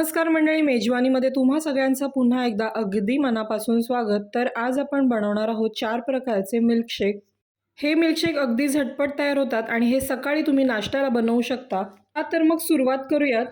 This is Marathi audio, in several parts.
नमस्कार मंडळी, मेजवानीमध्ये तुम्हा सगळ्यांचं पुन्हा एकदा अगदी मनापासून स्वागत। तर आज आपण बनवणार आहोत 4 प्रकारचे मिल्कशेक। हे मिल्कशेक अगदी झटपट तयार होतात आणि हे सकाळी तुम्ही नाश्त्याला बनवू शकता। तर मग सुरुवात करूयात।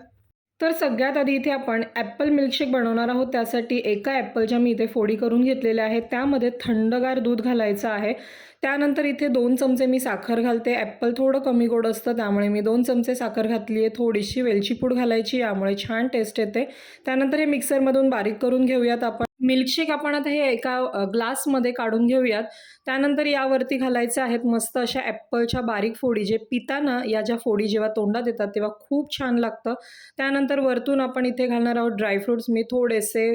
तर सगळ्यात आधी इथे आपण ॲपल मिल्कशेक बनवणार आहोत। त्यासाठी एका ॲपलच्या मी इथे फोडी करून घेतलेल्या आहेत। त्यामध्ये थंडगार दूध घालायचं आहे। त्यानंतर इथे 2 चमचे मी साखर घालते। ॲपल थोडं कमी गोड असतं त्यामुळे मी 2 चमचे साखर घातली आहे। थोडीशी वेलची पूड घालायची, यामुळे छान टेस्ट येते। त्यानंतर हे मिक्सरमधून बारीक करून घेऊयात आपण। मिल्कशेक आपण आता हे एका ग्लासमध्ये काढून घेऊयात। त्यानंतर यावरती घालायचे आहेत मस्त अशा ॲपलच्या बारीक फोडी। जे पिताना या ज्या फोडी जेव्हा तोंडात येतात तेव्हा खूप छान लागतं। त्यानंतर वरतून आपण इथे घालणार आहोत ड्रायफ्रुट्स। मी थोडेसे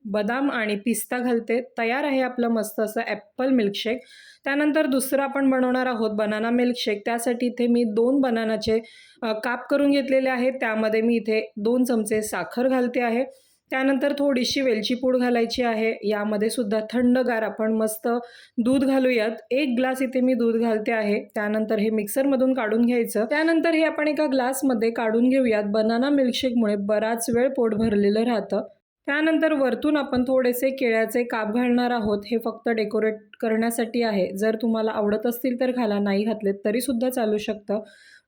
बदाम आणि पिस्ता घालते। तयार आहे आपलं मस्त असं ॲपल मिल्कशेक। त्यानंतर दुसरं आपण बनवणार आहोत बनाना मिल्कशेक। त्यासाठी इथे मी 2 बनानाचे काप करून घेतलेले आहेत। त्यामध्ये मी इथे 2 चमचे साखर घालते आहे। त्यानंतर थोडीशी वेलची पूड घालायची आहे। यामध्ये सुद्धा थंडगार आपण मस्त दूध घालूयात। 1 ग्लास इथे मी दूध घालते आहे। त्यानंतर हे मिक्सरमधून काढून घ्यायचं। त्यानंतर हे आपण एका ग्लासमध्ये काढून घेऊयात। बनाना मिल्कशेकमुळे बराच वेळ पोट भरलेलं राहतं। त्यानंतर वरतून आपण थोडेसे केळ्याचे काप घालणार आहोत। हे फक्त डेकोरेट करण्यासाठी आहे। जर तुम्हाला आवडत असतील तर घाला, नाही घातलेत तरी सुद्धा चालू शकतं।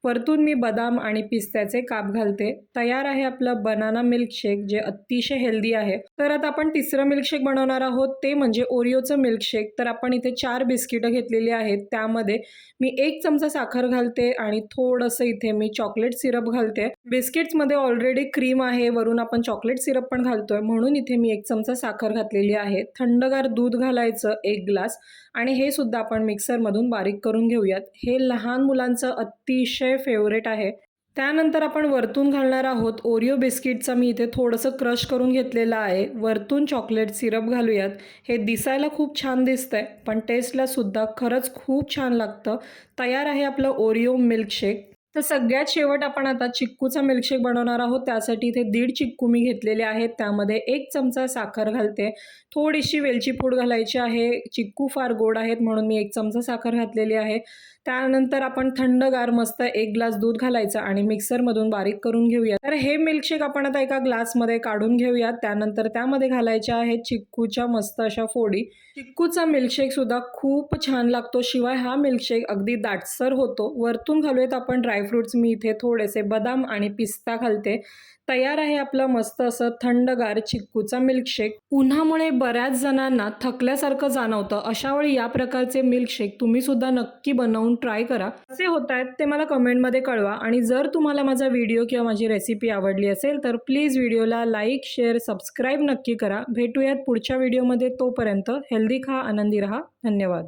वरतून मी बदाम आणि पिस्त्याचे काप घालते। तयार आहे आपलं बनाना मिल्कशेक, जे अतिशय हेल्दी आहे। तर आता आपण तिसरं मिल्कशेक बनवणार आहोत, ते म्हणजे ओरिओचं मिल्कशेक। तर आपण इथे 4 बिस्किटं घेतलेली आहेत। त्यामध्ये मी 1 चमचा साखर घालते आणि थोडंसं इथे मी चॉकलेट सिरप घालते। बिस्किट्समध्ये ऑलरेडी क्रीम आहे, वरून आपण चॉकलेट सिरप पण घालतोय, म्हणून इथे मी 1 चमचा साखर घातलेली आहे। थंडगार दूध घालायचं 1 ग्लास आणि हे सुद्धा आपण मिक्सरमधून बारीक करून घेऊयात। हे लहान मुलांचं अतिशय फेवरेट आहे। त्यानंतर आपण वरतून घालणार आहोत ओरिओ बिस्किटचं मी इथे थोडंसं क्रश करून घेतलेलं आहे। वरतून चॉकलेट सिरप घालूयात। हे दिसायला खूप छान दिसतंय, पण टेस्टला सुद्धा खरंच खूप छान लागतं। तयार आहे आपलं ओरिओ मिल्कशेक। तर सगळ्यात शेवट आपण आता चिक्कूचा मिल्कशेक बनवणार आहोत। त्यासाठी इथे 1.5 चिक्कू मी घेतलेले आहेत। त्यामध्ये 1 चमचा साखर घालते। थोडीशी वेलची पूड घालायची आहे। चिक्कू फार गोड आहेत म्हणून मी 1 चमचा साखर घातलेली आहे। त्यानंतर आपण थंडगार मस्त 1 ग्लास दूध घालायचं आणि मिक्सरमधून बारीक करून घेऊया। तर हे मिल्कशेक आपण आता एका ग्लासमध्ये काढून घेऊयात। त्यानंतर त्यामध्ये घालायच्या आहेत चिक्कूच्या मस्त अशा फोडी। चिक्कूचा मिल्कशेक सुद्धा खूप छान लागतो। शिवाय हा मिल्कशेक अगदी दाटसर होतो। वरतून घालूयात आपण ड्रायफ्रुट्स। मी इथे थोडेसे बदाम आणि पिस्ता घालते। तयार आहे आपलं मस्त असं थंडगार चिक्कूचा मिल्कशेक। उन्हामुळे बऱ्याच जणांना थकल्यासारखं जाणवतं, अशा वेळी या प्रकारचे मिल्कशेक तुम्ही सुद्धा नक्की बनवून ट्राय करा। कसे होत आहेत ते मला कमेंटमध्ये कळवा। आणि जर तुम्हाला माझा व्हिडिओ किंवा माझी रेसिपी आवडली असेल तर प्लीज व्हिडिओला लाईक, शेअर, सबस्क्राईब नक्की करा। भेटूयात पुढच्या व्हिडिओमध्ये। तोपर्यंत हेल्दी खा, आनंदी रहा। धन्यवाद।